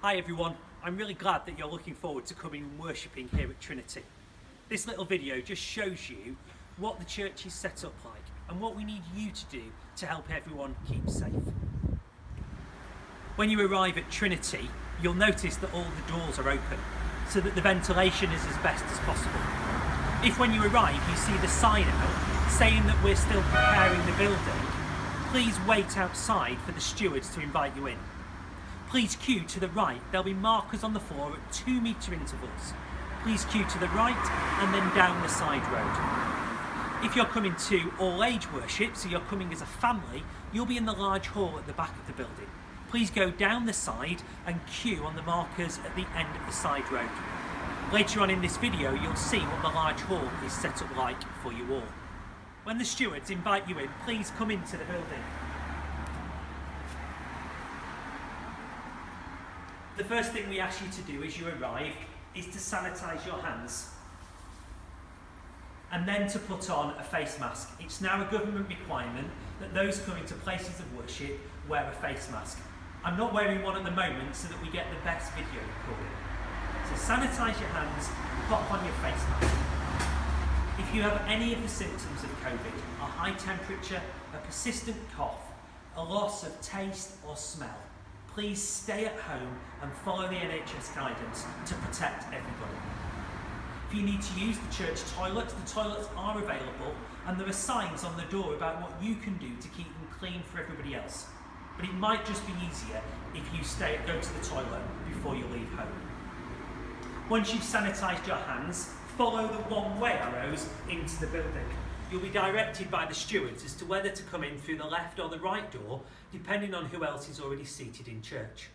Hi everyone, I'm really glad that you're looking forward to coming and worshipping here at Trinity. This little video just shows you what the church is set up like and what we need you to do to help everyone keep safe. When you arrive at Trinity, you'll notice that all the doors are open so that the ventilation is as best as possible. If when you arrive you see the sign out saying that we're still preparing the building, please wait outside for the stewards to invite you in. Please queue to the right. There'll be markers on the floor at 2 metre intervals. Please queue to the right and then down the side road. If you're coming to all-age worship, so you're coming as a family, you'll be in the large hall at the back of the building. Please go down the side and queue on the markers at the end of the side road. Later on in this video, you'll see what the large hall is set up like for you all. When the stewards invite you in, please come into the building. The first thing we ask you to do as you arrive is to sanitise your hands and then to put on a face mask. It's now a government requirement that those coming to places of worship wear a face mask. I'm not wearing one at the moment so that we get the best video recording. So sanitise your hands, pop on your face mask. If you have any of the symptoms of COVID, a high temperature, a persistent cough, a loss of taste or smell, please stay at home and follow the NHS guidance to protect everybody. If you need to use the church toilets, the toilets are available and there are signs on the door about what you can do to keep them clean for everybody else. But it might just be easier if you go to the toilet before you leave home. Once you've sanitised your hands, follow the one-way arrows into the building. You'll be directed by the stewards as to whether to come in through the left or the right door, depending on who else is already seated in church.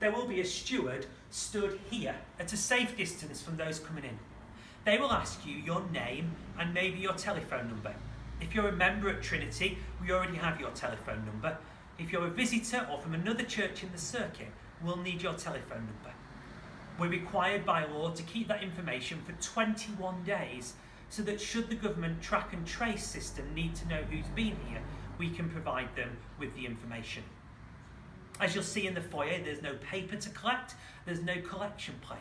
There will be a steward stood here at a safe distance from those coming in. They will ask you your name and maybe your telephone number. If you're a member at Trinity, we already have your telephone number. If you're a visitor or from another church in the circuit, we'll need your telephone number. We're required by law to keep that information for 21 days so that should the government track and trace system need to know who's been here, we can provide them with the information. As you'll see in the foyer, there's no paper to collect, there's no collection plate.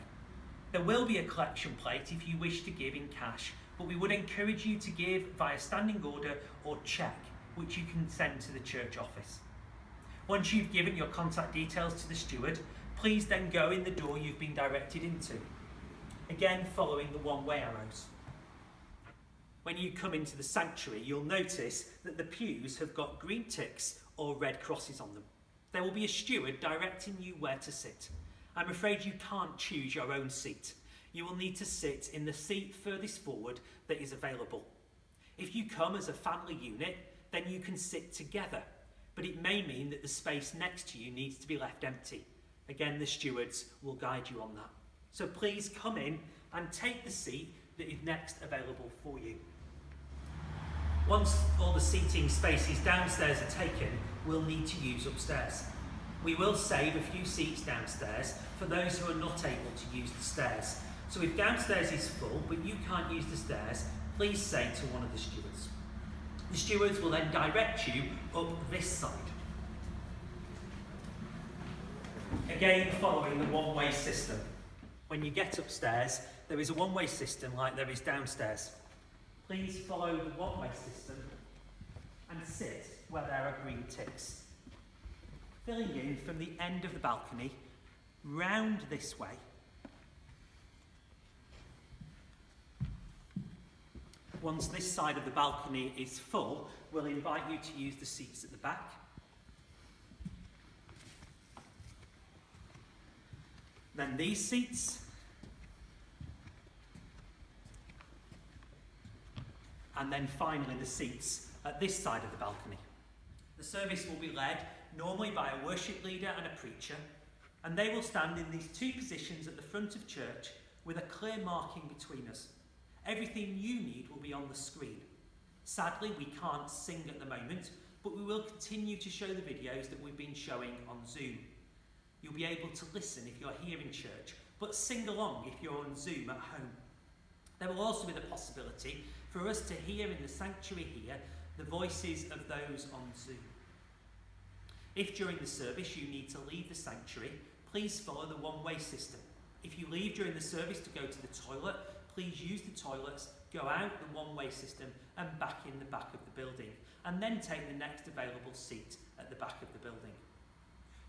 There will be a collection plate if you wish to give in cash, but we would encourage you to give via standing order or cheque, which you can send to the church office. Once you've given your contact details to the steward, please then go in the door you've been directed into. Again, following the one-way arrows. When you come into the sanctuary, you'll notice that the pews have got green ticks or red crosses on them. There will be a steward directing you where to sit. I'm afraid you can't choose your own seat. You will need to sit in the seat furthest forward that is available. If you come as a family unit, then you can sit together, but it may mean that the space next to you needs to be left empty. Again, the stewards will guide you on that. So please come in and take the seat that is next available for you. Once all the seating spaces downstairs are taken, we'll need to use upstairs. We will save a few seats downstairs for those who are not able to use the stairs. So if downstairs is full, but you can't use the stairs, please say to one of the stewards. The stewards will then direct you up this side. Again, following the one-way system. When you get upstairs, there is a one-way system like there is downstairs. Please follow the one-way system and sit where there are green ticks. Filling in from the end of the balcony, round this way. Once this side of the balcony is full, we'll invite you to use the seats at the back. Then these seats. And then finally the seats at this side of the balcony. The service will be led normally by a worship leader and a preacher, and they will stand in these two positions at the front of church with a clear marking between us. Everything you need will be on the screen. Sadly, we can't sing at the moment, but we will continue to show the videos that we've been showing on Zoom. You'll be able to listen if you're here in church, but sing along if you're on Zoom at home. There will also be the possibility for us to hear in the sanctuary here the voices of those on Zoom. If during the service you need to leave the sanctuary, please follow the one-way system. If you leave during the service to go to the toilet, please use the toilets, go out the one-way system and back in the back of the building, and then take the next available seat at the back of the building.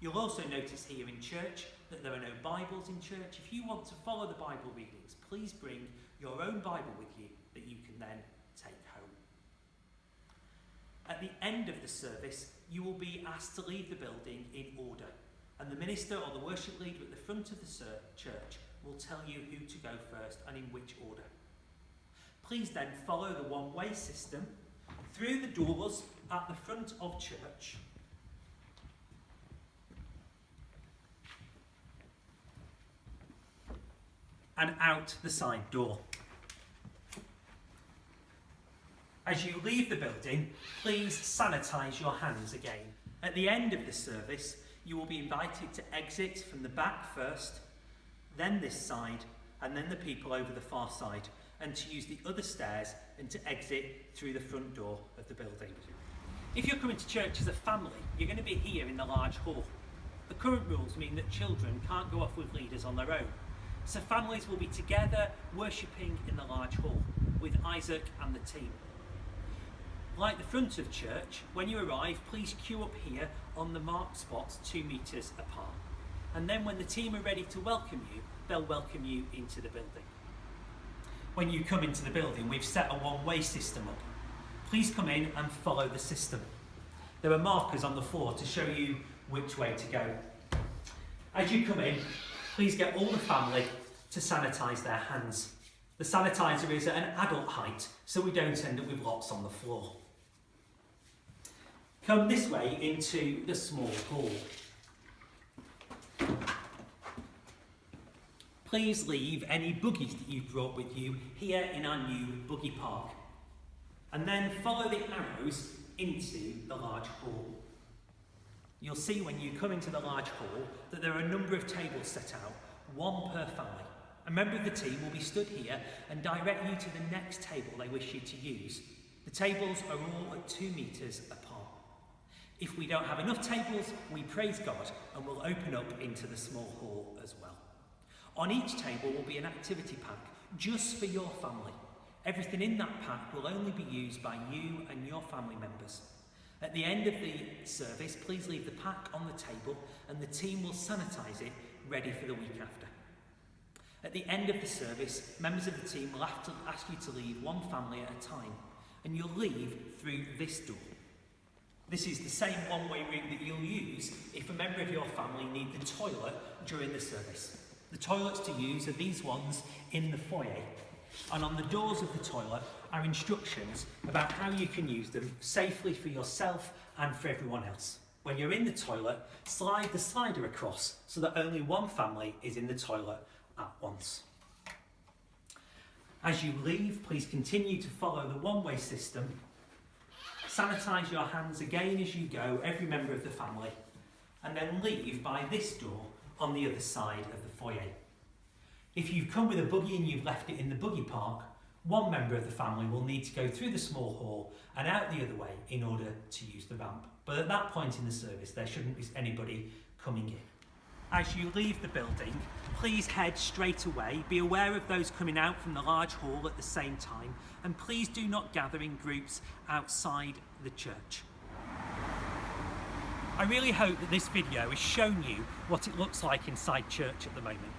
You'll also notice here in church that there are no Bibles in church. If you want to follow the Bible readings, please bring your own Bible with you that you can then take home. At the end of the service, you will be asked to leave the building in order, and the minister or the worship leader at the front of the church will tell you who to go first and in which order. Please then follow the one-way system through the doors at the front of church and out the side door. As you leave the building, please sanitise your hands again. At the end of the service, you will be invited to exit from the back first, then this side, and then the people over the far side, and to use the other stairs and to exit through the front door of the building. If you're coming to church as a family, you're going to be here in the large hall. The current rules mean that children can't go off with leaders on their own. So families will be together worshipping in the large hall with Isaac and the team. Like the front of church, when you arrive, please queue up here on the marked spots 2 metres apart. And then when the team are ready to welcome you, they'll welcome you into the building. When you come into the building, we've set a one-way system up. Please come in and follow the system. There are markers on the floor to show you which way to go. As you come in, please get all the family to sanitise their hands. The sanitiser is at an adult height, so we don't end up with lots on the floor. Come this way into the small hall. Please leave any buggies that you've brought with you here in our new buggy park. And then follow the arrows into the large hall. You'll see when you come into the large hall that there are a number of tables set out, 1 per family. A member of the team will be stood here and direct you to the next table they wish you to use. The tables are all at 2 metres apart. If we don't have enough tables, we praise God and we'll open up into the small hall as well. On each table will be an activity pack just for your family. Everything in that pack will only be used by you and your family members. At the end of the service, please leave the pack on the table and the team will sanitise it, ready for the week after. At the end of the service, members of the team will have to ask you to leave 1 family at a time, and you'll leave through this door. This is the same one-way route that you'll use if a member of your family need the toilet during the service. The toilets to use are these ones in the foyer, and on the doors of the toilet are instructions about how you can use them safely for yourself and for everyone else. When you're in the toilet, slide the slider across so that only 1 family is in the toilet at once. As you leave, please continue to follow the one-way system. Sanitise your hands again as you go, every member of the family, and then leave by this door on the other side of the foyer. If you've come with a buggy and you've left it in the buggy park, 1 member of the family will need to go through the small hall and out the other way in order to use the ramp. But at that point in the service, there shouldn't be anybody coming in. As you leave the building, please head straight away. Be aware of those coming out from the large hall at the same time, and please do not gather in groups outside the church. I really hope that this video has shown you what it looks like inside church at the moment.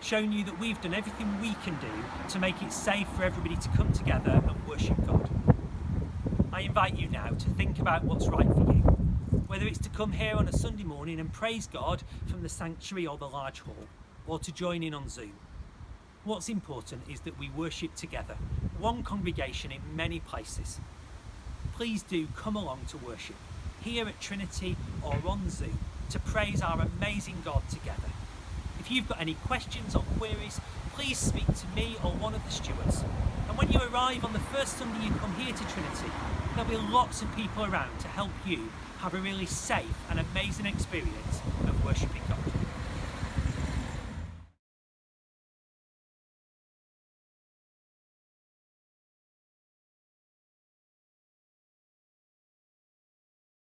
Shown you that we've done everything we can do to make it safe for everybody to come together and worship God. I invite you now to think about what's right for you, whether it's to come here on a Sunday morning and praise God from the sanctuary or the large hall, or to join in on Zoom. What's important is that we worship together, one congregation in many places. Please do come along to worship, here at Trinity or on Zoom, to praise our amazing God together. If you've got any questions or queries, please speak to me or one of the stewards. And when you arrive on the first Sunday you come here to Trinity, there'll be lots of people around to help you have a really safe and amazing experience of worshipping God.